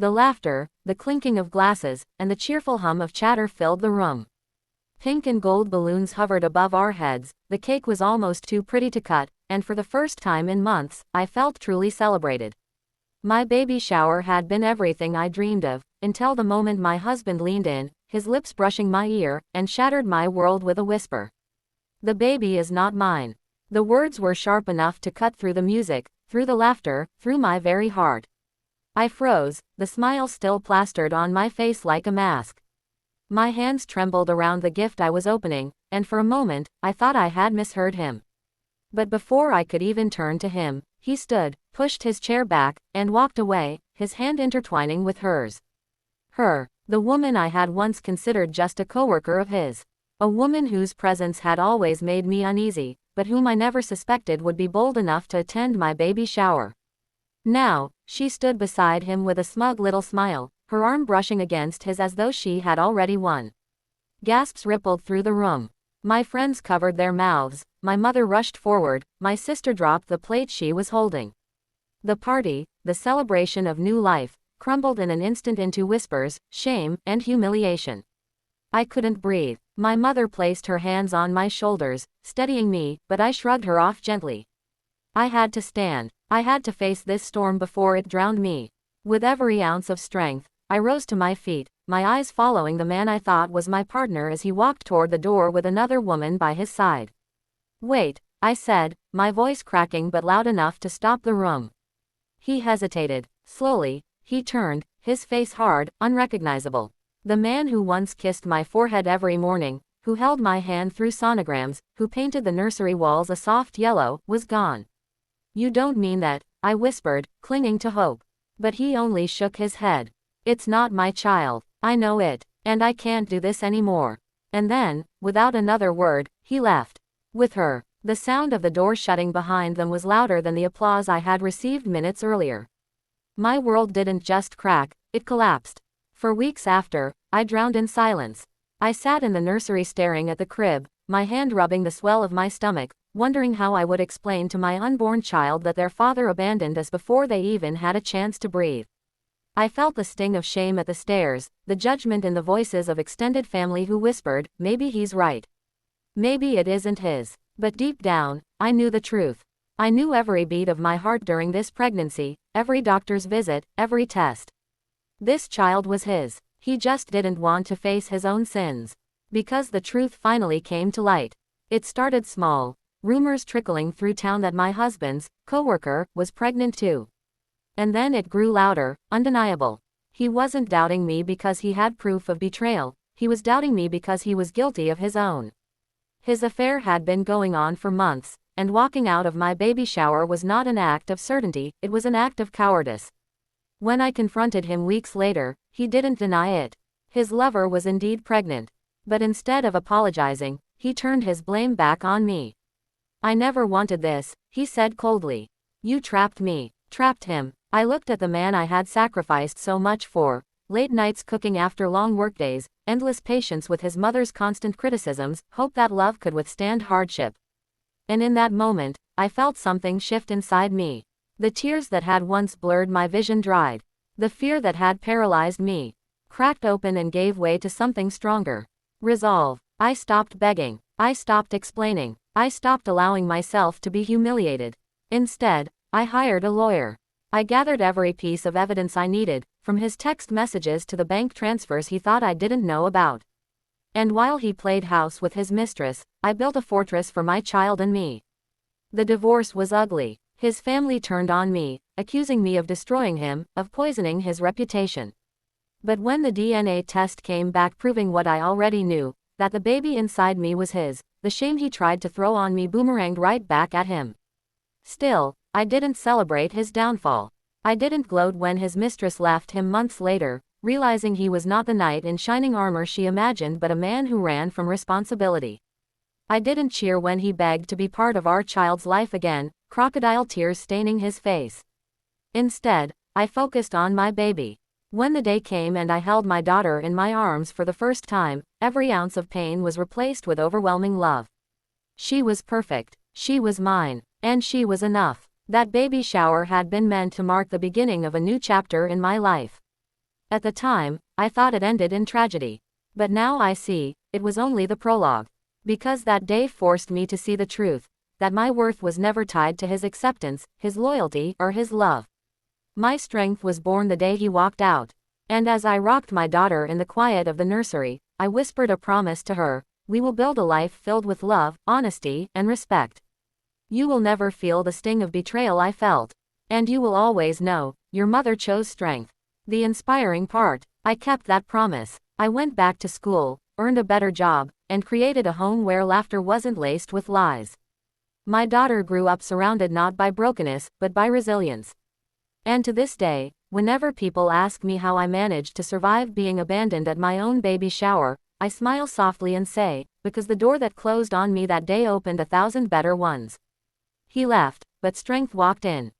The laughter, the clinking of glasses, and the cheerful hum of chatter filled the room. Pink and gold balloons hovered above our heads, the cake was almost too pretty to cut, and for the first time in months, I felt truly celebrated. My baby shower had been everything I dreamed of, until the moment my husband leaned in, his lips brushing my ear, and shattered my world with a whisper. "The baby is not mine." The words were sharp enough to cut through the music, through the laughter, through my very heart. I froze, the smile still plastered on my face like a mask. My hands trembled around the gift I was opening, and for a moment, I thought I had misheard him. But before I could even turn to him, he stood, pushed his chair back, and walked away, his hand intertwining with hers. Her, the woman I had once considered just a coworker of his. A woman whose presence had always made me uneasy, but whom I never suspected would be bold enough to attend my baby shower. Now, she stood beside him with a smug little smile, her arm brushing against his as though she had already won. Gasps rippled through the room. My friends covered their mouths, my mother rushed forward, my sister dropped the plate she was holding. The party, the celebration of new life, crumbled in an instant into whispers, shame, and humiliation. I couldn't breathe. My mother placed her hands on my shoulders, steadying me, but I shrugged her off gently. I had to stand. I had to face this storm before it drowned me. With every ounce of strength, I rose to my feet, my eyes following the man I thought was my partner as he walked toward the door with another woman by his side. "Wait," I said, my voice cracking but loud enough to stop the room. He hesitated. Slowly, he turned, his face hard, unrecognizable. The man who once kissed my forehead every morning, who held my hand through sonograms, who painted the nursery walls a soft yellow, was gone. "You don't mean that," I whispered, clinging to hope. But he only shook his head. "It's not my child. I know it. And I can't do this anymore." And then, without another word, he left. With her. The sound of the door shutting behind them was louder than the applause I had received minutes earlier. My world didn't just crack, it collapsed. For weeks after, I drowned in silence. I sat in the nursery staring at the crib, my hand rubbing the swell of my stomach, wondering how I would explain to my unborn child that their father abandoned us before they even had a chance to breathe. I felt the sting of shame at the stares, the judgment in the voices of extended family who whispered, "Maybe he's right. Maybe it isn't his." But deep down, I knew the truth. I knew every beat of my heart during this pregnancy, every doctor's visit, every test. This child was his. He just didn't want to face his own sins. Because the truth finally came to light. It started small. Rumors trickling through town that my husband's coworker was pregnant too. And then it grew louder, undeniable. He wasn't doubting me because he had proof of betrayal, he was doubting me because he was guilty of his own. His affair had been going on for months, and walking out of my baby shower was not an act of certainty, it was an act of cowardice. When I confronted him weeks later, he didn't deny it. His lover was indeed pregnant. But instead of apologizing, he turned his blame back on me. "I never wanted this," he said coldly. "You trapped me." Trapped him. I looked at the man I had sacrificed so much for. Late nights cooking after long workdays, endless patience with his mother's constant criticisms, hope that love could withstand hardship. And in that moment, I felt something shift inside me. The tears that had once blurred my vision dried. The fear that had paralyzed me cracked open and gave way to something stronger. Resolve. I stopped begging. I stopped explaining. I stopped allowing myself to be humiliated. Instead, I hired a lawyer. I gathered every piece of evidence I needed, from his text messages to the bank transfers he thought I didn't know about. And while he played house with his mistress, I built a fortress for my child and me. The divorce was ugly. His family turned on me, accusing me of destroying him, of poisoning his reputation. But when the DNA test came back proving what I already knew, that the baby inside me was his, the shame he tried to throw on me boomeranged right back at him. Still, I didn't celebrate his downfall. I didn't gloat when his mistress left him months later, realizing he was not the knight in shining armor she imagined but a man who ran from responsibility. I didn't cheer when he begged to be part of our child's life again, crocodile tears staining his face. Instead, I focused on my baby. When the day came and I held my daughter in my arms for the first time, every ounce of pain was replaced with overwhelming love. She was perfect. She was mine. And she was enough. That baby shower had been meant to mark the beginning of a new chapter in my life. At the time, I thought it ended in tragedy. But now I see, it was only the prologue. Because that day forced me to see the truth, that my worth was never tied to his acceptance, his loyalty, or his love. My strength was born the day he walked out. And as I rocked my daughter in the quiet of the nursery, I whispered a promise to her: we will build a life filled with love, honesty, and respect. You will never feel the sting of betrayal I felt. And you will always know, your mother chose strength. The inspiring part: I kept that promise. I went back to school, earned a better job, and created a home where laughter wasn't laced with lies. My daughter grew up surrounded not by brokenness, but by resilience. And to this day, whenever people ask me how I managed to survive being abandoned at my own baby shower, I smile softly and say, because the door that closed on me that day opened 1,000 better ones. He left, but strength walked in.